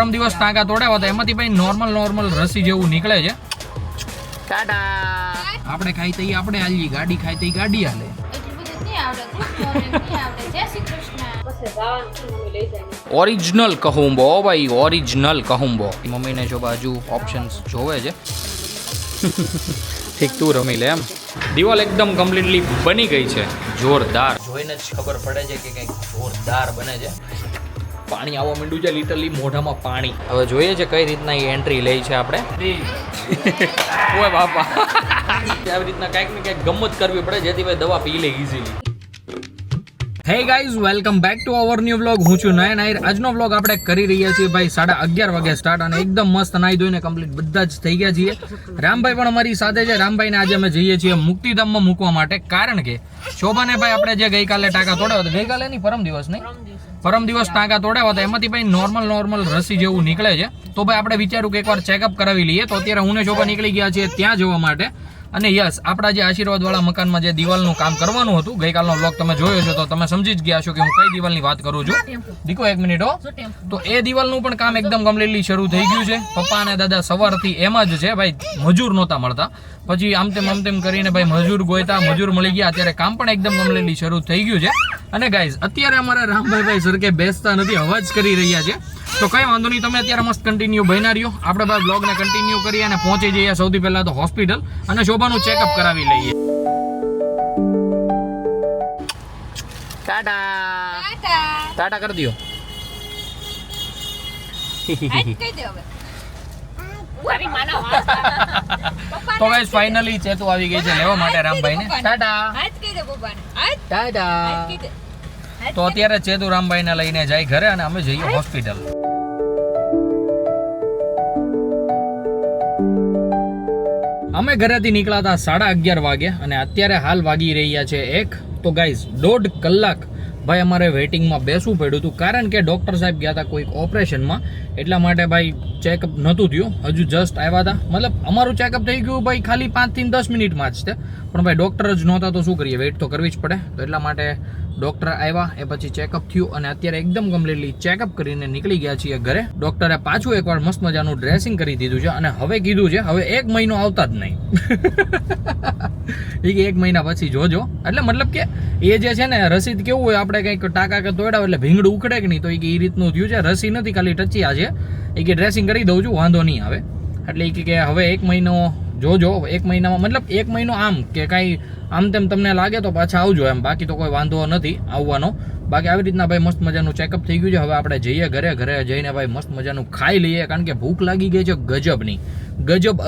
પરમ દિવસ ટાંકા તોડાવ્યા હતા એમાંથી ભાઈ નોર્મલ રસી જેવું નીકળે છે. ટાટા. આપણે ખાઈ તઈ આપણે હાલી, ગાડી ખાઈ તઈ ગાડી હાલે. ઓરિજિનલ કહુંબો ભાઈ, ઓરિજિનલ કહુંબો. મમ્મીને જો બાજુ ઓપ્શન્સ જોવે છે. ઠીક, તું રમી લે એમ. દિવાલ એકદમ કમ્પ્લીટલી બની ગઈ છે, જોરદાર. જોઈને જ ખબર પડે છે કે કંઈક જોરદાર બને છે. પાણી આવવા માંડ્યું છે, લિટરલી મોઢામાં પાણી. હવે જોઈએ છે કઈ રીતના એ એન્ટ્રી લે છે આપણે. ઓય બાપા, આવી રીતના કંઈક ને કંઈક ગમત કરવી પડે જેથી ભાઈ દવા પી લે easily. Hey guys, welcome back to our new vlog. હું છું નયન આહિર. આજનો વ્લોગ આપણે કરી રહ્યા છીએ ભાઈ 11:30 વાગે સ્ટાર્ટ, અને એકદમ મસ્ત નાઈ ધોઈને કમ્પ્લીટ બધા જ થઈ ગયા છીએ. રામભાઈ પણ અમારી સાથે છે. રામભાઈને આજે અમે જઈએ છીએ મુક્તિધામમાં મૂકવા માટે, કારણ કે શોભાને ભાઈ આપણે જે ગઈકાલે ટાંકા તોડાવ્યા હતા, ગઈકાલે નહીં પરમ દિવસ ટાંકા તોડાવ્યા હતા, એમાંથી ભાઈ નોર્મલ રસી જેવું નીકળે છે. તો ભાઈ આપણે વિચાર્યું કે એકવાર ચેકઅપ કરાવી લઈએ. તો અત્યારે હું ને શોભા નીકળી ગયા છીએ ત્યાં જવા માટે. અને યસ, આપણા જે આશીર્વાદવાળા મકાનમાં જે દિવાલનું કામ કરવાનું હતું, ગઈકાલનો વ્લોગ તમે જોયો છો તો તમે સમજી જ ગયા છો કે હું કઈ દિવાલની વાત કરું છું. દીકો એક મિનિટ હો. તો એ દિવાલનું પણ કામ એકદમ કમ્પ્લીટલી શરૂ થઈ ગયું છે. પપ્પા અને દાદા સવારથી એમ જ છે ભાઈ, મજૂર નહોતા મળતા. પછી આમ તેમ કરીને ભાઈ મજૂર ગોયતા, મજૂર મળી ગયા. અત્યારે કામ પણ એકદમ કમ્પ્લીટલી શરૂ થઈ ગયું છે. અને ગાઈઝ, અત્યારે અમારા રામભાઈ સરકે બેસતા નથી, અવાજ કરી રહ્યા છે. તો કઈ વાંધો નહીં, તમે અત્યારે મસ્ત કન્ટિન્યુ બન્યા રહ્યો. આપણે ભાઈ બ્લોગને કન્ટિન્યુ કરીએ અને પહોંચી જઈએ સૌથી પહેલા તો હોસ્પિટલ, અને શોભાનું ચેકઅપ કરાવી લઈએ. ટાટા કરી દો. તો ગાઈસ, ફાઇનલી ચેતુ આવી ગઈ છે લેવા માટે રામભાઈને. ટાટા. તો અત્યારે ચેતુ રામભાઈને લઈને જાય ઘરે અને અમે જઈએ હોસ્પિટલ. અમે ઘરેથી નીકળ્યા હતા 11:30 વાગે, અને અત્યારે હાલ વાગી રહ્યા છે 1. તો ગાઈઝ, 1.5 કલાક ભાઈ અમારે વેઇટિંગમાં બેસવું પડ્યું હતું, કારણ કે ડૉક્ટર સાહેબ ગયા હતા કોઈક ઓપરેશનમાં, એટલા માટે ભાઈ ચેકઅપ નહોતું થયું. હજુ જસ્ટ આવ્યા હતા, મતલબ અમારું ચેકઅપ થઈ ગયું ભાઈ ખાલી 5 થી 10 મિનિટમાં જ છે. પણ ભાઈ ડૉક્ટર જ નહોતા તો શું કરીએ, વેઇટ તો કરવી જ પડે. તો એટલા માટે ડૉક્ટર આવ્યા, એ પછી ચેકઅપ થયું, અને અત્યારે એકદમ કમ્પ્લીટલી ચેકઅપ કરીને નીકળી ગયા છીએ ઘરે. ડૉક્ટરે પાછું એકવાર મસ્ત મજાનું ડ્રેસિંગ કરી દીધું છે, અને હવે કીધું છે હવે 1 મહિનો આવતા જ નહીં. એ કે 1 મહિના પછી જોજો. એટલે મતલબ કે એ જે છે ને, રસી કેવું હોય, આપણે કંઈક ટાંકા કે તોડાવ એટલે ભીંગડું ઉખડે કે નહીં, તો એ રીતનું થયું છે. રસી નથી, ખાલી ટચિયા છે. એ કે ડ્રેસિંગ કરી દઉં છું, વાંધો નહીં આવે. એટલે એ કે હવે 1 મહિનો જોજો. 1 મહિનામાં મતલબ 1 મહિનો આમ કે કાંઈ આમ તેમ તમને લાગે તો પાછા આવજો એમ, બાકી તો કોઈ વાંધો નથી આવવાનો. બાકી આવી રીતના ભાઈ મસ્ત મજાનું ચેકઅપ થઈ ગયું છે. હવે આપણે જઈએ ઘરે જઈને ભાઈ મસ્ત મજાનું ખાઈ લઈએ, કારણ કે ભૂખ લાગી ગઈ છે ગજબની. ગજબ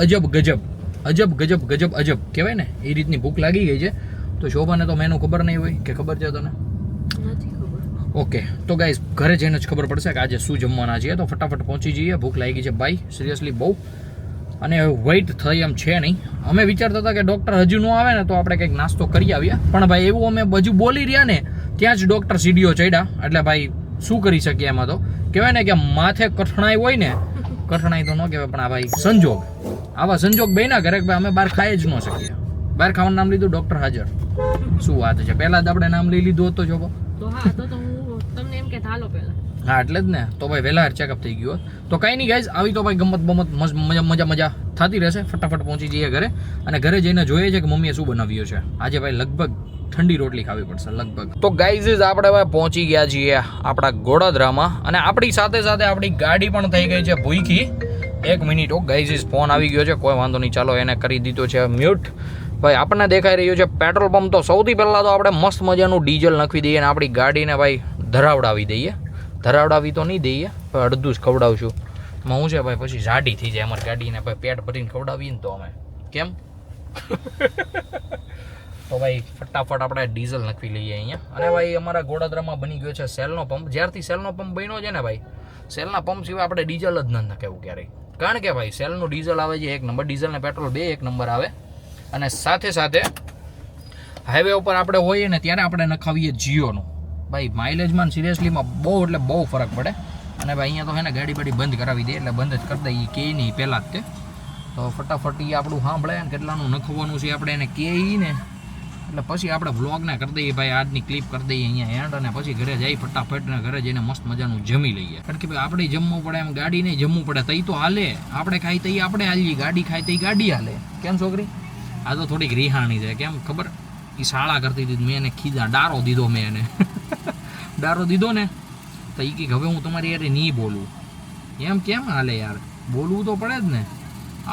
કહેવાય ને, એ રીતની ભૂખ લાગી ગઈ છે. તો શોભાને તો મેનુ ખબર નહીં હોય, કે ખબર છે તને? ઓકે, તો ગાઈઝ ઘરે જઈને જ ખબર પડશે કે આજે શું જમવાના છીએ. તો ફટાફટ પહોંચી જઈએ, ભૂખ લાગી છે ભાઈ સિરિયસલી બહુ, અને વેઇટ થઈ એમ છે નહીં. અમે વિચારતા હતા કે ડૉક્ટર હજુ ન આવે ને તો આપણે કંઈક નાસ્તો કરી આવીએ, પણ ભાઈ એવું અમે હજુ બોલી રહ્યા ને ત્યાં જ ડૉક્ટર સીડીઓ ચડ્યા. એટલે ભાઈ શું કરી શકીએ, એમાં તો કહેવાય ને કે માથે કઠણાઈ હોય ને, કઠણાઈ તો ન કહેવાય પણ આ ભાઈ સંજોગ, આવા સંજોગ બન્યા ઘરે ભાઈ અમે બહાર ખાઈ જ ન શકીએ. બહાર ખાવાનું નામ લીધું, ડૉક્ટર હાજર. શું વાત છે, પહેલાં જ આપણે નામ લઈ લીધું હતું જો. હા એટલે જ ને. તો ભાઈ વહેલા ચેકઅપ થઈ ગયું. તો કંઈ નહીં ગાઈઝ, આવી તો ભાઈ ગમત મજા થતી રહેશે. ફટાફટ પહોંચી જઈએ ઘરે, અને ઘરે જઈને જોઈએ છે કે મમ્મીએ શું બનાવ્યું છે આજે. ભાઈ લગભગ ઠંડી રોટલી ખાવી પડશે લગભગ. તો ગાઈઝ આપણે ભાઈ પહોંચી ગયા છીએ આપણા ગોડાદરામાં, અને આપણી સાથે આપણી ગાડી પણ થઈ ગઈ છે ભૂખી. 1 મિનિટ હો ગાઈઝ, ફોન આવી ગયો છે, કોઈ વાંધો નહીં, ચાલો એને કરી દીધો છે મ્યુટ. ભાઈ આપણને દેખાઈ રહ્યું છે પેટ્રોલ પંપ. તો સૌથી પહેલાં તો આપણે મસ્ત મજાનું ડીઝલ નાખી દઈએ, અને આપણી ગાડીને ભાઈ ધરાવડાવી દઈએ. ધરાવડાવી તો નહીં દઈએ, પણ અડધું જ ખવડાવશું. એમાં હું છે ભાઈ પછી જાડી થઈ જાય અમારી ગાડીને, ભાઈ પેટ ભરીને ખવડાવીએ ને તો અમે કેમ. તો ભાઈ ફટાફટ આપણે ડીઝલ નાખી લઈએ અહીંયા. અને ભાઈ અમારા ગોડાદરામાં બની ગયો છે સેલનો પંપ. જ્યારથી સેલનો પંપ બન્યો છે ને ભાઈ, સેલના પંપ સિવાય આપણે ડીઝલ જ ન નાખવું ક્યારેય, કારણ કે ભાઈ સેલનું ડીઝલ આવે છે 1 નંબર, ડીઝલ ને પેટ્રોલ 1 નંબર આવે. અને સાથે હાઈવે ઉપર આપણે હોઈએ ને ત્યારે આપણે નખાવીએ જીઓનું. ભાઈ માઇલેજમાં સિરિયસલીમાં બહુ એટલે બહુ ફરક પડે. અને ભાઈ અહીંયા તો છે ને ગાડી બંધ કરાવી દે, એટલે બંધ જ કરી દઈએ કે નહીં પહેલાં જ તે. તો ફટાફટ એ આપણું સાંભળે ને કેટલાનું નખવાનું છે આપણે એને કે ને, એટલે પછી આપણે વ્લોગને કરી દઈએ ભાઈ, આજની ક્લિપ કરી દઈએ અહીંયા એન્ડ, અને પછી ઘરે જઈ ફટાફટ ને ઘરે જઈને મસ્ત મજાનું જમી લઈએ. કારણ કે ભાઈ આપણે જમવું પડે એમ ગાડી નહીં જમવું પડે, તઈ તો હાલે. આપણે ખાઈ તઈ આપણે હાલીએ, ગાડી ખાઈ તઈ ગાડી હાલે. કેમ છોકરી? આ તો થોડીક રિહાણી છે. કેમ ખબર? એ શાળા કરતી હતી, મેં એને ખીધા, ડારો દીધો મેં એને. ડારો દીધો ને તો એ કંઈક હવે હું તમારી યાર નહીં બોલું. એમ કેમ હાલે યાર? બોલવું તો પડે જ ને,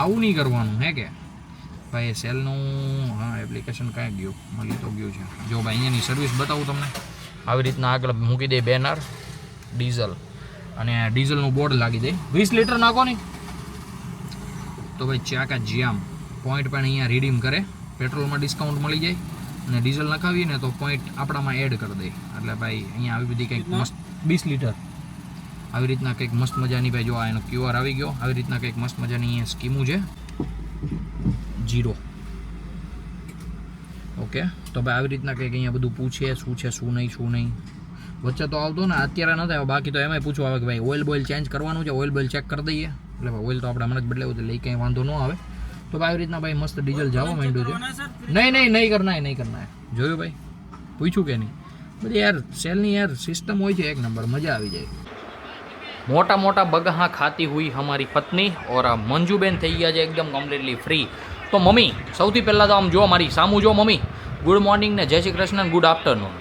આવું નહીં કરવાનું હે કે ભાઈ. સેલનું હા એપ્લિકેશન કાંઈ ગયું, મળી તો ગયું છે. જો ભાઈ અહીંયાની સર્વિસ બતાવું તમને. આવી રીતના આગળ મૂકી દે બેનર, ડીઝલ, અને ડીઝલનું બોર્ડ લાગી દે. 20 લીટર નાખો ને તો ભાઈ ચાકા જામ પોઈન્ટ પણ અહીંયા રીડીમ કરે. પેટ્રોલમાં ડિસ્કાઉન્ટ મળી જાય, અને ડીઝલ નખાવીએ ને તો પોઈન્ટ આપણામાં એડ કરી દે. એટલે ભાઈ અહીંયા આવી બધી કંઈક મસ્ત 20 લીટર આવી રીતના કંઈક મસ્ત મજાની ભાઈ જો આ એનો QR આવી ગયો. આવી રીતના કંઈક મસ્ત મજાની અહીંયા સ્કીમું છે. 0 ઓકે. તો ભાઈ આવી રીતના કંઈક અહીંયા બધું પૂછે શું છે શું નહીં. વચ્ચે તો આવતો ને, અત્યારે નથી આવ્યો. બાકી તો એમાંય પૂછવા આવે કે ભાઈ ઓઇલ બોઇલ ચેન્જ કરવાનું છે, ઓઇલ બોઇલ ચેક કરી દઈએ. એટલે ભાઈ ઓઇલ તો આપણે હમણાં જ બદલાવું, તો લઈ કંઈ વાંધો ન આવે. તો ભાઈ આવી રીતના ભાઈ મસ્ત ડીઝલ જવા માંડ્યું છે. નહીં કરના. જોયું ભાઈ? પૂછ્યું કે નહીં? બધી યાર સેલની યાર સિસ્ટમ હોય છે એક નંબર, મજા આવી જાય. મોટા મોટા બગहा ખાતી हुई हमारी पत्नी और मंजूबेन થઈ ગયા છે એકદમ કમ્પ્લીટલી ફ્રી. તો મમ્મી સૌથી પહેલાં તો આમ જો મારી સામું જો મમ્મી, ગુડ મોર્નિંગ ને જય શ્રી કૃષ્ણ ને ગુડ આફ્ટરનૂન.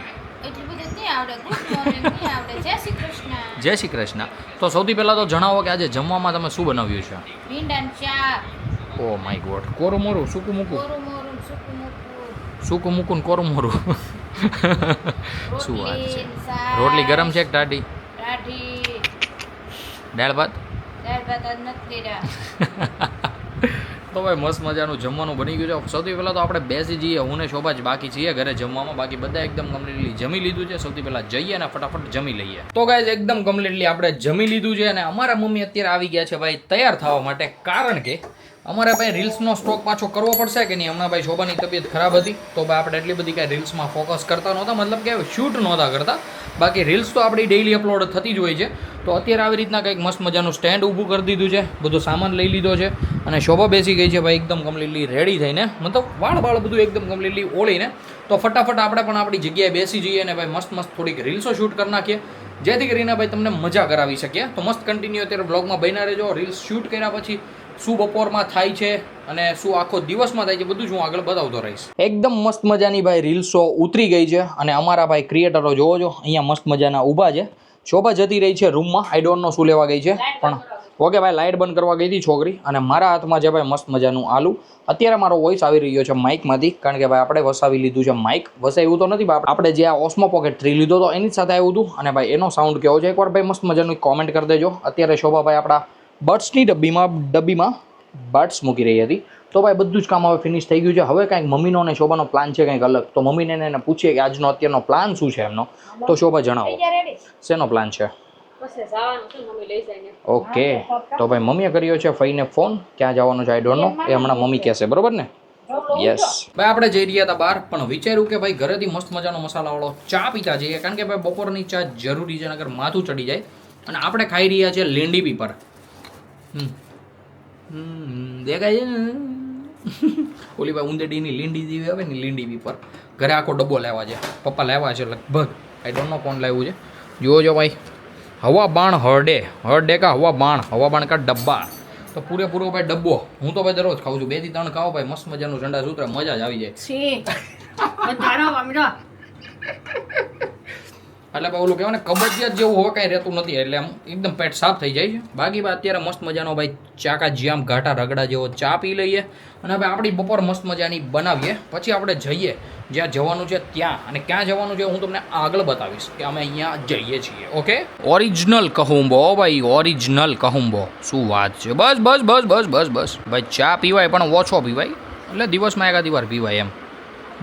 એટલું બધું નહીં આવડે. ગુડ મોર્નિંગ નહીં આવડે. જય શ્રી કૃષ્ણ. જય શ્રી કૃષ્ણ. તો સૌથી પહેલાં તો જણાવો કે આજે જમવામાં તમે શું બનાવ્યું છે? ભીંડાનું શાક. Oh my god. કોરું મોરું સૂકું મૂકું? કોરું મોરું સૂકું મૂકું. સૂકું મૂકું ને કોરું મોરું. શું વાત છે? શાક, રોટલી ગરમ છે કે ટાઢી? ટાઢી. દાળ ભાત? દાળ ભાત આજ નથી કર્યા. તો ભાઈ મસ્ત મજાનું જમવાનું બની ગયું છે. સૌથી પહેલાં તો આપણે બેસી જઈએ, હું ને શોભા જ બાકી છીએ ઘરે જમવામાં. બાકી બધા એકદમ કમ્પ્લીટલી જમી લીધું છે. સૌથી પહેલાં જઈએ અને ફટાફટ જમી લઈએ. તો ગાઈઝ એકદમ કમ્પ્લીટલી આપણે જમી લીધું છે, અને અમારા મમ્મી અત્યારે આવી ગયા છે ભાઈ તૈયાર થવા માટે. કારણ કે અમારે ભાઈ રીલ્સનો સ્ટોક પાછો કરવો પડશે કે નહીં. હમણાં ભાઈ શોભાની તબિયત ખરાબ હતી, તો ભાઈ આપણે એટલી બધી કાંઈ રીલ્સમાં ફોકસ કરતા નહોતા, મતલબ કે શૂટ નહોતા કરતા. બાકી રીલ્સ તો આપણી ડેઈલી અપલોડ થતી જ હોય છે. તો અત્યારે આવી રીતના કંઈક મસ્ત મજાનું સ્ટેન્ડ ઊભું કરી દીધું છે, બધો સામાન લઈ લીધો છે, અને શોભા બેસી ગઈ છે ભાઈ એકદમ કમ્પ્લીટલી રેડી થઈને, મતલબ વાળ બધું એકદમ કમ્પ્લીટલી ઓળીને. તો ફટાફટ આપણે પણ આપણી જગ્યાએ બેસી જઈએ અને ભાઈ મસ્ત થોડીક રીલ્સો શૂટ કરી નાખીએ, જેથી કરીને ભાઈ તમને મજા કરાવી શકીએ. તો મસ્ત કન્ટિન્યુ અત્યારે બ્લોગમાં બન્યા રહેજો. રીલ્સ શૂટ કર્યા પછી શું બપોરમાં થાય છે અને શું આખો દિવસમાં થાય છે બધું જ હું આગળ બતાવતો રહીશ. એકદમ મસ્ત મજાની ભાઈ રીલ્સો ઉતરી ગઈ છે, અને અમારા ભાઈ ક્રિએટરો જોવો છો અહીંયા મસ્ત મજાના ઊભા છે. શોભા જતી રહી છે રૂમમાં, આઈ ડોન્ટ નો શું લેવા ગઈ છે, પણ ઓકે ભાઈ લાઇટ બંધ કરવા ગઈ હતી છોકરી. અને મારા હાથમાં છે ભાઈ મસ્ત મજાનું આલુ. અત્યારે મારો વોઇસ આવી રહ્યો છે માઇકમાંથી, કારણ કે ભાઈ આપણે વસાવી લીધું છે માઇક. વસાવ્યું તો નથી, આપણે જે આ ઓસ્મો પોકેટ 3 લીધો તો એની સાથે આવ્યું હતું. અને ભાઈ એનો સાઉન્ડ કેવો છે એકવાર ભાઈ મસ્ત મજાનું કોમેન્ટ કરી દેજો. અત્યારે શોભા ભાઈ આપણા બર્ડ્સની ડબ્બીમાં બર્ડ્સ મૂકી રહી હતી. તો ભાઈ બધું જ કામ હવે ફિનિશ થઈ ગયું છે. હવે કાંઈક મમ્મીનો અને શોભાનો પ્લાન છે કંઈક અલગ. તો મમ્મીને એને પૂછીએ કે આજનો અત્યારનો પ્લાન શું છે એમનો. તો શોભા જણાવો શેનો પ્લાન છે? ઓકે. તો ભાઈ મમ્મીએ કર્યો છે ફઈને ફોન, ક્યાં જવાનું છે આઈ ડોન્ટ નો, એ હમણાં મમ્મી કહેશે, બરોબર ને? યસ ભાઈ આપણે જઈ રહ્યા હતા બહાર, પણ વિચાર્યું કે ભાઈ ઘરેથી મસ્ત મજાનો મસાલાવાળો ચા પીતા જઈએ, કારણ કે ભાઈ બપોરની ચા જરૂરી છે, નગર માથું ચડી જાય. અને આપણે ખાઈ રહ્યા છીએ લીંડી પીપર. દેખાય છે ને ઓલી ભાઈ ઉંદેડીની લીંડી જેવી આવે ને લીંડી પીપર. ઘરે આખો ડબ્બો લેવા છે, પપ્પા લેવા છે લગભગ, આઈ ડોન્ટ નો કોણ લાવ્યું છે. જોજો ભાઈ હવા બાણ હરડે કા હવા બાણ કા ડબ્બા. તો પૂરેપૂરો ભાઈ ડબ્બો હું તો ભાઈ દરરોજ ખાઉં છું. 2 થી 3 ખાઓ ભાઈ મસ્ત મજાનું ઠંડા સૂત્ર, મજા જ આવી જાય. એટલે ભાઈ ઓલું કહેવાય ને કબજિયાત જેવું હવે કાંઈ રહેતું નથી, એટલે આમ એકદમ પેટ સાફ થઈ જાય છે. બાકી ભાઈ અત્યારે મસ્ત મજાનો ભાઈ ચાકા જીયામ ઘાટા રગડા જેવો ચા પી લઈએ, અને ભાઈ આપણી બપોર મસ્ત મજાની બનાવીએ. પછી આપણે જઈએ જ્યાં જવાનું છે ત્યાં, અને ક્યાં જવાનું છે હું તમને આગળ બતાવીશ કે અમે અહીંયા જઈએ છીએ. ઓકે. ઓરિજિનલ કહુંબો ભાઈ, ઓરિજિનલ કહુંબો. શું વાત છે. બસ ભાઈ ચા પીવાય પણ ઓછો પીવાય, એટલે દિવસમાં એકાદી વાર પીવાય એમ,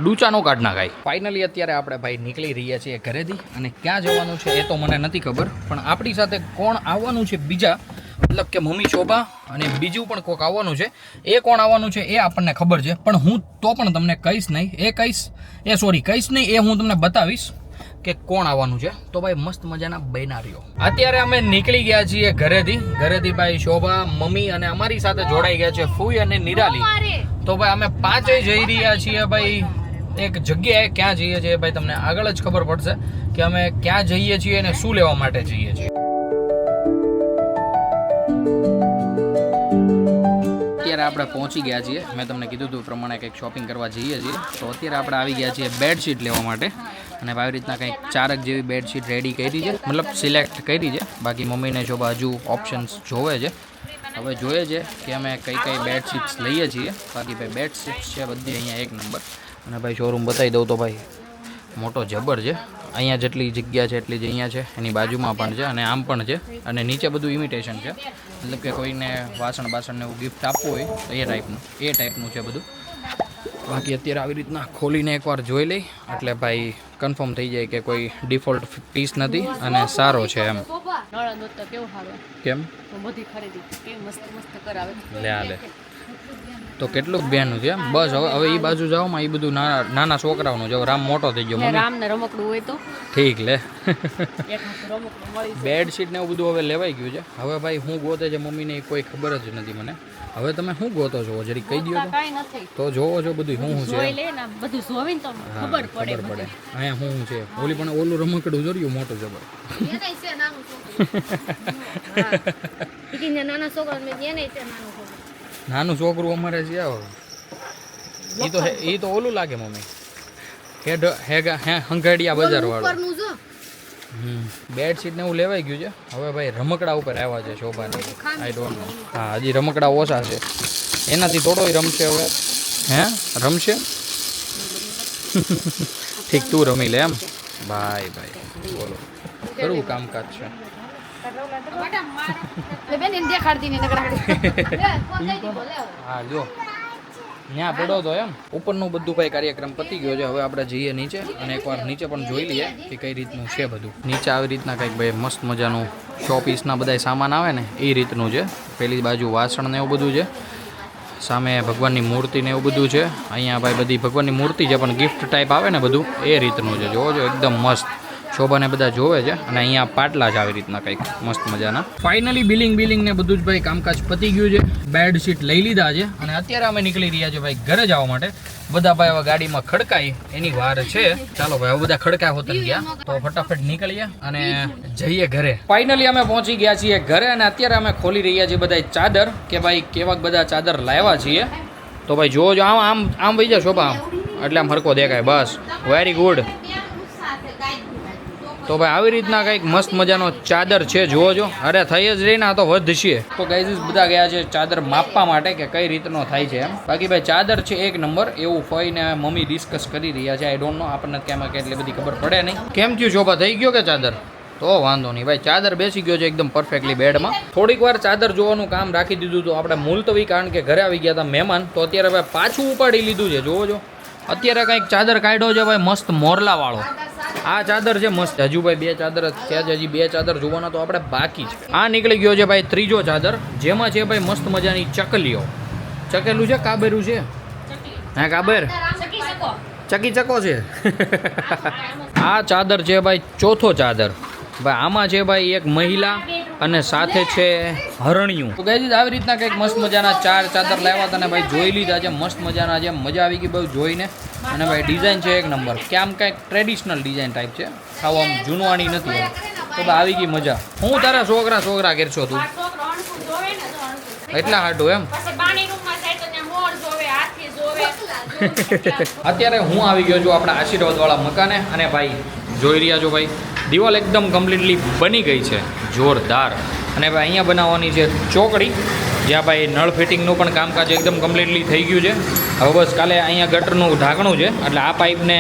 ડૂચાનો કાઢ ના ખાય. ફાઇનલી અત્યારે આપણે ભાઈ નીકળી રહ્યા છીએ ઘરેથી, અને ક્યાં જવાનું છે એ તો મને નથી ખબર, પણ આપણી સાથે કોણ આવવાનું છે બીજા, મતલબ કે મમ્મી શોભા અને બીજું પણ કોઈક આવવાનું છે. એ કોણ આવવાનું છે એ આપણને ખબર છે, પણ હું તો પણ તમને કહીશ નહીં. કહીશ નહીં, એ હું તમને બતાવીશ કે કોણ આવવાનું છે. તો ભાઈ મસ્ત મજાના બેનારીઓ. અત્યારે અમે નીકળી ગયા છીએ ઘરેથી ભાઈ શોભા, મમ્મી અને અમારી સાથે જોડાઈ ગયા છે ફૂઈ અને નિરાલી. તો ભાઈ અમે 5 જઈ રહ્યા છીએ ભાઈ એક જગ્યાએ ક્યાં જઈએ છીએ ભાઈ તમને આગળ જ ખબર પડશે કે અમે ક્યાં જઈએ છીએ અને શું લેવા માટે જઈએ છીએ. અત્યારે આપણે પહોંચી ગયા છીએ, મેં તમને કીધું હતું પ્રમાણે કંઈક શોપિંગ કરવા જઈએ છીએ. તો અત્યારે આપણે આવી ગયા છીએ બેડશીટ લેવા માટે અને આવી રીતના કંઈક 4 જેવી બેડશીટ રેડી કરી છે, મતલબ સિલેક્ટ કરી છે. બાકી મમ્મીને જો બાજુ ઓપ્શન્સ જોવે છે. હવે જોઈએ છે કે અમે કઈ બેડશીટ્સ લઈએ છીએ. બાકી ભાઈ બેડશીટ્સ છે બધી અહીંયા એક નંબર. અને ભાઈ શોરૂમ બતાવી દઉં તો ભાઈ મોટો જબર છે. અહીંયા જેટલી જગ્યા છે એટલી જ અહીંયા છે, એની બાજુમાં પણ છે અને આમ પણ છે. અને નીચે બધું ઇમિટેશન છે, મતલબ કે કોઈને વાસણને એવું ગિફ્ટ આપવું હોય તો એ ટાઈપનું છે બધું. બાકી અત્યારે આવી રીતના ખોલીને એકવાર જોઈ લઈ એટલે ભાઈ કન્ફર્મ થઈ જાય કે કોઈ ડિફોલ્ટ પીસ નથી અને સારો છે એમ. કેમ લે તો કેટલું બેનું છે બસ. હવે એ બાજુ જાઓમાં એ બધું નાના છોકરાઓનું જો રામ મોટો થઈ ગયો મમ્મી રમકડું હોય તો ઠીક લે. બેડશીટ ને એવું બધું હવે લેવાઈ ગયું છે. હવે ભાઈ હું ગોતે છે મમ્મીને એ કોઈ ખબર જ નથી મને. હવે તમે શું ગોતો છો જરી કહી દો તો જોવો છો બધું શું છે ખબર પડે અહીંયા શું છે. ઓલી પણ ઓલું રમકડું જોયું મોટું જબર નાનું છોકરું અમારે છે. એ તો ઓલું લાગે મમ્મી હંગાડિયા બજાર વાળું. બેડશીટ ને એવું લેવાઈ ગયું છે. હવે ભાઈ રમકડા ઉપર આવ્યા છે શોભાની. I don't know. હા હજી રમકડા ઓછા છે, એનાથી થોડોય રમશે હવે. રમશે ઠીક તું રમી લે એમ. ભાઈ બોલો કરવું કામકાજ છે. હા જો ત્યાં પડ્યો તો એમ. ઉપરનું બધું ભાઈ કાર્યક્રમ પતી ગયો છે. હવે આપણે જઈએ નીચે અને એકવાર નીચે પણ જોઈ લઈએ કે કઈ રીતનું છે બધું. નીચે આવી રીતના કંઈક ભાઈ મસ્ત મજાનું શો પીસના બધા સામાન આવે ને એ રીતનું છે. પેલી બાજુ વાસણ ને એવું બધું છે, સામે ભગવાનની મૂર્તિ ને એવું બધું છે. અહીંયા ભાઈ બધી ભગવાનની મૂર્તિ છે પણ ગિફ્ટ ટાઈપ આવે ને બધું એ રીતનું છે. જોવો છો એકદમ મસ્ત. શોભાને બધા જોવે છે અને અહીંયા પાટલા જ આવી રીતના કંઈક મસ્ત મજાના. ફાઇનલી બિલિંગ ને બધું જ ભાઈ કામકાજ પતી ગયું છે. બેડશીટ લઈ લીધા છે અને અત્યારે અમે નીકળી રહ્યા છીએ ભાઈ ઘરે જવા માટે. બધા ભાઈ હવે ગાડીમાં ખડકાય એની વાર છે. ચાલો ભાઈ હવે બધા ખડકાય હોતન ગયા તો ફટાફટ નીકળીએ અને જઈએ ઘરે. ફાઇનલી અમે પહોંચી ગયા છીએ ઘરે અને અત્યારે અમે ખોલી રહ્યા છીએ બધા ચાદર કે ભાઈ કેવા બધા ચાદર લાવ્યા છીએ. તો ભાઈ જોવો જો આમ વહી જાય શોભા એટલે આમ હરકો દેખાય. બસ વેરી ગુડ. તો ભાઈ આવી રીતના કંઈક મસ્ત મજાનો ચાદર છે. જોવો જો અરે થઈ જ રહી ને આ તો વધશે. તો ગાઈઝ બધા ગયા છે ચાદર માપવા માટે કે કઈ રીતનો થાય છે એમ. બાકી ભાઈ ચાદર છે એક નંબર એવું ફઈને મમ્મી ડિસ્કસ કરી રહ્યા છે. આઈ ડોન્ટ નો આપણને કેમાં કેટલી બધી ખબર પડે નહીં. કેમ થયું શોભા થઈ ગયો કે ચાદર? તો વાંધો નહીં ભાઈ ચાદર બેસી ગયો છે એકદમ પરફેક્ટલી બેડમાં. થોડીક વાર ચાદર જોવાનું કામ રાખી દીધું હતું આપણે મુલતવી કારણ કે ઘરે આવી ગયા હતા મહેમાન. તો અત્યારે ભાઈ પાછું ઉપાડી લીધું છે. જોવો જો અત્યારે કંઈક ચાદર કાઢ્યો છે ભાઈ મસ્ત મોરલા વાળો. આ ચાદર છે મસ્ત. હજુ ભાઈ 2 ચાદર છે જ, હજી 2 ચાદર જોવાના તો આપણે બાકી છે. આ નીકળી ગયો છે ભાઈ ત્રીજો ચાદર જેમાં છે ભાઈ મસ્ત મજાની ચકલીઓ. ચકેલું છે કાબેરું છે? હા કાબર ચકી ચકો છે. આ ચાદર છે ભાઈ ચોથો ચાદર. ભાઈ આમાં છે ભાઈ એક મહિલા અને સાથે છે હરણિયું. તો ગાઈઝ આવી રીતના કંઈક મસ્ત મજાના 4 ચાદર લાવ્યા હતા અને ભાઈ જોઈ લીધા છે મસ્ત મજાના છે. મજા આવી ગઈ બહુ જોઈને. અને ભાઈ ડિઝાઇન છે એક નંબર કે આમ કંઈક ટ્રેડિશનલ ડિઝાઇન ટાઈપ છે, ખાવ આમ જૂનવાણી નથી. તો ભાઈ આવી ગઈ મજા. હું તારા છોકરા કરશો તું એટલા હાટું એમ. અત્યારે હું આવી ગયો છું આપણા આશીર્વાદવાળા મકાને અને ભાઈ જોઈ રહ્યા છો ભાઈ દિવાલ એકદમ કમ્પ્લીટલી બની ગઈ છે જોરદાર. અને ભાઈ અહીંયા બનાવવાની છે ચોકડી જ્યાં ભાઈ નળ ફિટિંગનું પણ કામકાજ એકદમ કમ્પ્લીટલી થઈ ગયું છે. હવે બસ કાલે અહીંયા ગટરનું ઢાંકણું છે એટલે આ પાઇપને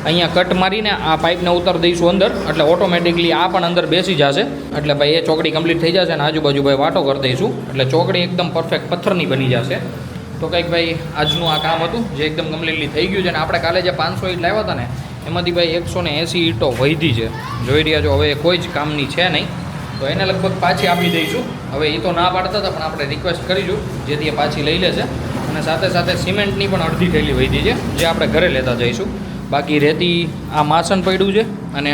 અહીંયા કટ મારીને આ પાઇપને ઉતાર દઈશું અંદર એટલે ઓટોમેટિકલી આ પણ અંદર બેસી જશે. એટલે ભાઈ એ ચોકડી કમ્પ્લીટ થઈ જશે અને આજુબાજુ ભાઈ વાટો કરી દઈશું એટલે ચોકડી એકદમ પરફેક્ટ પથ્થરની બની જશે. તો કંઈક ભાઈ આજનું આ કામ હતું જે એકદમ કમ્પ્લીટલી થઈ ગયું છે. અને આપણે કાલે જે 500 ઈંટ લાવ્યા હતા ને એમાંથી ભાઈ 180 ઈંટો વધી છે. જોઈ રહ્યા છો હવે કોઈ જ કામની છે નહીં તો એને લગભગ પાછી આપી દઈશું. હવે એ તો ના પાડતા હતા પણ આપણે રિક્વેસ્ટ કરીશું જેથી એ પાછી લઈ લેશે. અને સાથે સાથે સિમેન્ટની પણ અડધી થેલી વધી છે જે આપણે ઘરે લેતા જઈશું. બાકી રેતી આ માસન પડ્યું છે અને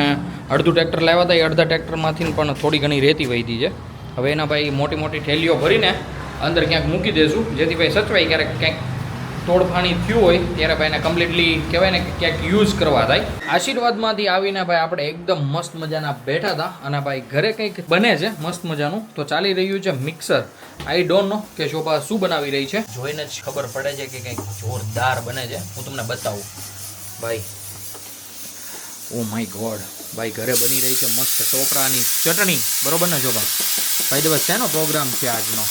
અડધું ટ્રેક્ટર લાવ્યા હતા એ અડધા ટ્રેક્ટરમાંથી પણ થોડી ઘણી રેતી વધી છે. હવે એના ભાઈ મોટી મોટી થેલીઓ ભરીને અંદર ક્યાંક મૂકી દઈશું જેથી ભાઈ સચવાય ક્યારેક કંઈક તોડફાણી થયું હોય ત્યારે ભાઈને કમ્પ્લીટલી કહેવાય ને કે ક્યાંક યુઝ કરવા થાય. આશીર્વાદમાંથી આવીને ભાઈ આપણે એકદમ મસ્ત મજાના બેઠા હતા અને ભાઈ ઘરે કંઈક બને છે મસ્ત મજાનું. તો ચાલી રહ્યું છે મિક્સર. આઈ ડોન્ટ નો કે શોભા શું બનાવી રહી છે. જોઈને જ ખબર પડે છે કે કંઈક જોરદાર બને છે. હું તમને બતાવું ભાઈ. ઓ માય ગોડ ભાઈ, ઘરે બની રહી છે મસ્ત ટોપરાની ચટણી. બરોબર ને શોભા? ભાઈ દવા શેનો પ્રોગ્રામ છે આજનો?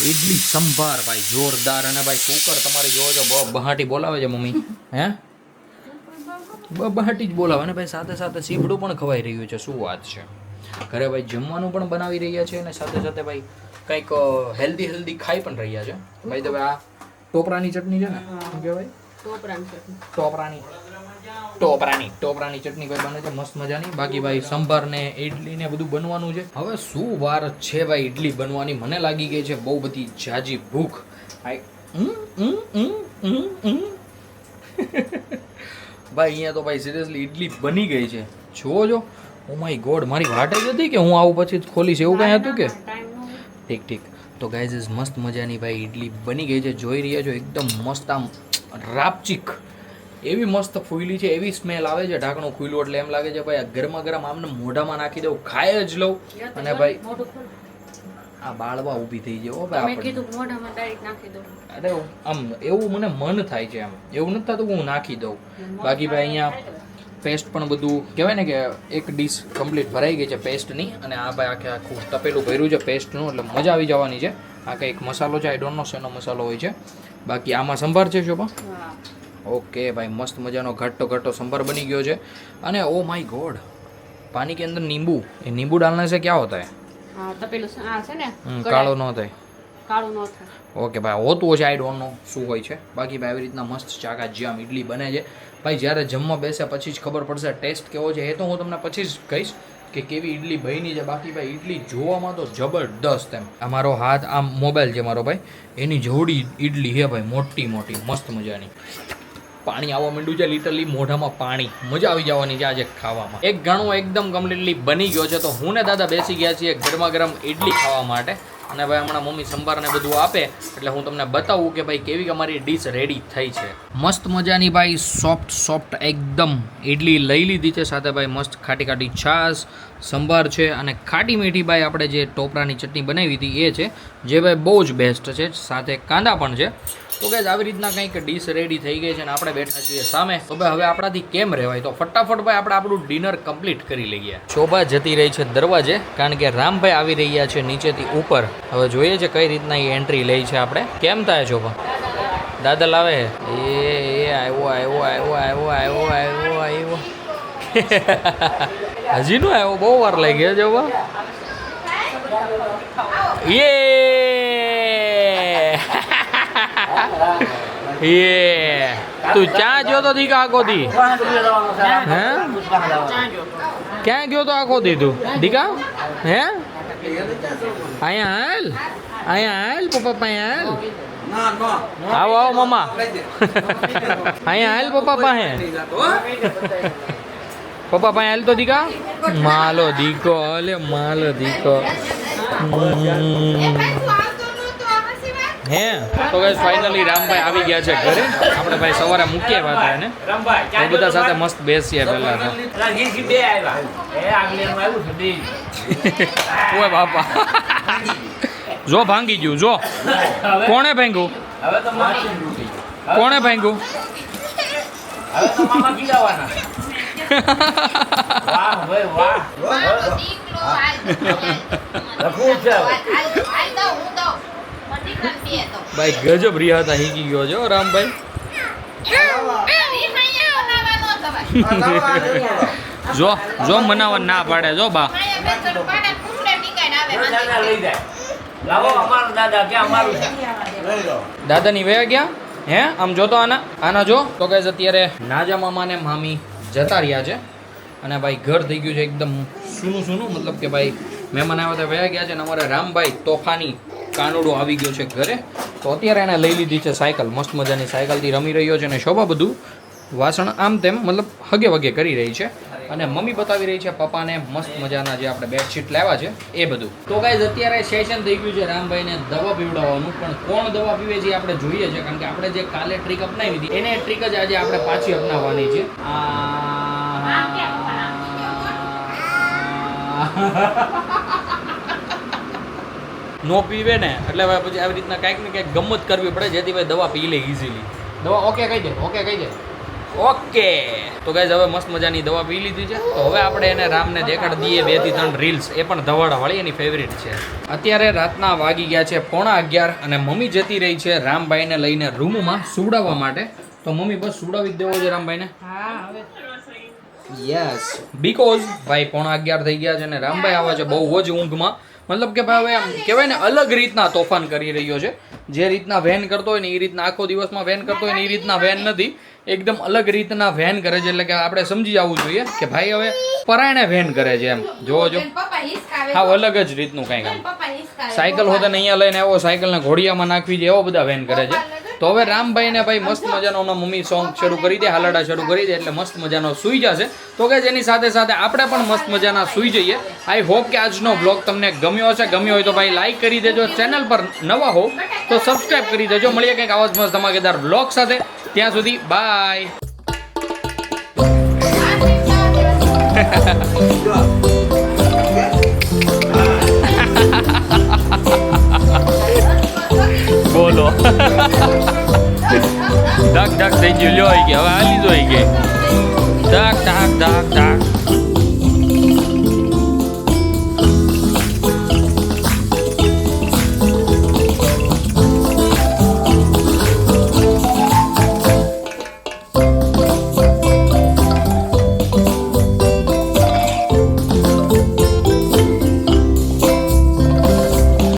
ઇડલી સંભાર ભાઈ, જોરદાર. અને ભાઈ કુકર તમારે જોવો છો બહાટી બોલાવે છે મમ્મી. હે બહાટી જ બોલાવે ને ભાઈ. સાથે સાથે સીભડું પણ ખવાઈ રહ્યું છે. શું વાત છે. ઘરે ભાઈ જમવાનું પણ બનાવી રહ્યા છે અને સાથે સાથે ભાઈ કંઈક હેલ્ધી ખાઈ પણ રહ્યા છે. ભાઈ તો આ ટોપરાની ચટણી છે ને, શું કહેવાય? ટોપરાની ચટણી ભાઈ બને છે મસ્ત મજાની. બાકી ભાઈ સંભાર ને ઇડલી ને બધું બનવાનું છે. હવે શું વાર છે ભાઈ ઇડલી બનવાની? મને લાગી ગઈ છે બહુ બધી જાજી ભૂખ. ભાઈ અહીંયા તો ભાઈ સિરિયસલી ઇડલી બની ગઈ છે. જુઓ જો. ઓ માય ગોડ, મારી વાટ જ હતી કે હું આવું પછી જ ખોલીશ એવું કંઈ હતું કે? ઠીક. તો ગાઈઝ મસ્ત મજાની ભાઈ ઇડલી બની ગઈ છે. જોઈ રહ્યા છો એકદમ મસ્ત આમ રાપચીક એવી મસ્ત ફૂલી છે, એવી સ્મેલ આવે છે. ઢાંકણું ખુલ્લું એટલે એમ લાગે છે ભાઈ આ ગરમા ગરમ આમને મોઢામાં નાખી દઉં, ખાઈ જ લઉં. અને ભાઈ આ બાળવા ઊભી થઈ જાય. અરે આમ એવું મને મન થાય છે. આમ એવું નથી થતું કે હું નાખી દઉં. બાકી ભાઈ અહીંયા પેસ્ટ પણ બધું કહેવાય ને કે એક ડીશ કમ્પ્લીટ ભરાઈ ગઈ છે પેસ્ટની. અને આ ભાઈ આખું તપેલું ભર્યું છે પેસ્ટનું, એટલે મજા આવી જવાની છે. આ કંઈક મસાલો છે, આઈ ડોન્ટ નો શેનો મસાલો હોય છે. બાકી આમાં સંભાર છે શોભા? ઓકે ભાઈ, મસ્ત મજાનો ઘટ્ટો સંભાર બની ગયો છે. અને ઓ માય ગોડ, પાણી કે અંદર नींबू, ये नींबू डालने से क्या होता है? કાળો ન થાય. ઓકે ભાઈ, હોતું હશે, આઈ ડોન્ટ નો શું હોય છે. બાકી ભાઈ આવી રીતના મસ્ત ચાકા જામ ઇડલી બને છે. ભાઈ જ્યારે જમવા બેસે પછી જ ખબર પડશે ટેસ્ટ કેવો છે. એ તો હું તમને પછી જ કહીશ કે કેવી ઇડલી બની છે. બાકી ભાઈ ઇડલી જોવામાં તો જબરદસ્ત. એમ આ મારો હાથ, આમ મોબાઈલ છે મારો ભાઈ, એની જોડી ઇડલી છે ભાઈ, મોટી મસ્ત મજાની. પાણી આવવા માંડ્યું છે લિટરલી મોઢામાં પાણી. મજા આવી જવાની છે આજે ખાવામાં. એક ઘણો એકદમ કમ્પ્લીટલી બની ગયો છે. તો હું ને દાદા બેસી ગયા છીએ ગરમા ગરમ ઇડલી ખાવા માટે. અને ભાઈ હમણાં મમ્મી સંભાર ને બધું આપે એટલે હું તમને બતાવું કે ભાઈ કેવી અમારી ડીશ રેડી થઈ છે. મસ્ત મજાની ભાઈ સોફ્ટ એકદમ ઇડલી લઈ લીધી છે. સાથે ભાઈ મસ્ત ખાટી છાશ, સંભાર છે અને ખાટી મીઠી ભાઈ આપણે જે ટોપરાની ચટણી બનાવી હતી એ છે, જે ભાઈ બહુ જ બેસ્ટ છે. સાથે કાંદા પણ છે. તો ગાઈઝ આવી રીતના કંઈક ડીશ રેડી થઈ ગઈ છે અને આપણે બેઠા છીએ સામે. તો ભાઈ હવે આપણાથી કેમ રહેવાય, તો ફટાફટ ભાઈ આપણે આપણું ડિનર કમ્પ્લીટ કરી લઈએ. શોભા જતી રહી છે દરવાજે, કારણ કે રામભાઈ આવી રહ્યા છે નીચેથી ઉપર. હવે જોઈએ છે કઈ રીતના એ એન્ટ્રી લે છે આપણે. કેમ થાય શોભા? દાદા લાવે એ આવ્યો હજી નો આવ્યો, બહુ વાર લઈ ગયો શોભા. તું ક્યાં ગયો તો દીકા આખો દી? હે ક્યાં ગયો તો આખો દી તું દીકા? હે અહીંયા હાલ પપ્પા પાસે હાલ. આવો મમ્મા, અહીંયા હાલ પપ્પા પાસે. પપ્પા પાસે હાલ તો દીકા. માલો દીકો, અલે માલો દીકો. હે તો ગાઈસ ફાઇનલી રામભાઈ આવી ગયા છે ઘરે. આપણે ભાઈ સવારે મૂકીએ વાત એને તો બધા સાથે મસ્ત બેસીએ પહેલા તો. ઓય બાપા, જો ભાંગી ગયું. જો કોણે ભાંગ્યું? કોણે ભાંગ્યું? ભાઈ ગજબ રિયા હતા, હીકી ગયો છો રામભાઈ. જો મનાવવા ના પાડે. જો બા દાદાની વયા ગયા. હે આમ જો તો આના જો તો કઈ અત્યારે નાજા મામા ને મામી જતા રહ્યા છે અને ભાઈ ઘર થઈ ગયું છે એકદમ સૂનું. મતલબ કે ભાઈ મહેમાન આવ્યા હતા વયા ગયા છે. અને અમારે રામભાઈ તોફાની કાનુડો આવી ગયો છે ઘરે. તો અત્યારે એને લઈ લીધી છે સાયકલ. મસ્ત મજાની સાયકલથી રમી રહ્યો છે અને શોભા બધું વાસણ આમ તેમ મતલબ હગે વગે કરી રહી છે. અને મમ્મી બતાવી રહી છે પપ્પાને મસ્ત મજાના જે આપણે બેડશીટ લાવ્યા છે એ બધું. તો ગાઈઝ અત્યારે સેશન થઈ ગયું છે રામભાઈને દવા પીવડાવવાનું, પણ કોણ દવા પીવે છે આપણે જોઈએ છે, કારણ કે આપણે જે કાલે ટ્રીક અપનાવી હતી એને ટ્રીક જ આજે આપણે પાછી અપનાવવાની છે. નો પીવે ને એટલે હવે પછી આવી રીતના કાંઈક ને કંઈક ગમત કરવી પડે જેથી ભાઈ દવા પી લે ઇઝીલી. દવા ઓકે કહી દે, ઓકે કહી દે, ઓકે. તો ગાઈઝ હવે મસ્ત મજાની દવા પી લીધી છે. તો હવે આપણે એને રામને દેખાડી દઈએ 2 થી 3 રીલ્સ, એ પણ ધવાડાવાળી એની ફેવરિટ છે. અત્યારે રાતના વાગી ગયા છે 11:15 અને મમ્મી જતી રહી છે રામભાઈને લઈને રૂમમાં સુવડાવવા માટે. તો મમ્મી બસ સુવડાવી જ દેવો છે રામભાઈને. યસ, બીકોઝ ભાઈ 11:15 થઈ ગયા છે અને રામભાઈ આવે છે બહુ જ ઊંઘમાં. મતલબ કે ભાઈ હવે આમ કહેવાય ને અલગ રીતના તોફાન કરી રહ્યો છે. જે રીતના વેન કરતો હોય ને એ રીતના આખો દિવસમાં વેન કરતો હોય ને એ રીતના વેન નથી, એકદમ અલગ રીતના વેન કરે છે. એટલે કે આપણે સમજી જવું જોઈએ કે ભાઈ હવે પરાયણે વેન કરે છે એમ. જોવો હા અલગ જ રીતનું કંઈક આમ. સાયકલ હોતે ને અહીંયા લઈને આવ્યો, સાયકલને ઘોડિયામાં નાખવી છે, એવો બધા વેન કરે છે. તો હવે રામભાઈને ભાઈ મસ્ત મજાનો મમ્મી સોંગ શરૂ કરી દે, હાલડા શરૂ કરી દે એટલે મસ્ત મજાનો સૂઈ જશે. તો કે જેની સાથે સાથે આપણે પણ મસ્ત મજાના સૂઈ જઈએ. આઈ હોપ કે આજનો બ્લોગ તમને ગમ્યો હશે. ગમ્યો હોય તો ભાઈ લાઈક કરી દેજો. ચેનલ પર નવા હો તો સબસ્ક્રાઇબ કરી દેજો. મળીએ કંઈક આવા જ મસ્ત ધમાકેદાર બ્લોગ સાથે. ત્યાં સુધી બાય. બોલો ઢક ઢક થઈ ગયું લ્યો કે હવે આ લીધો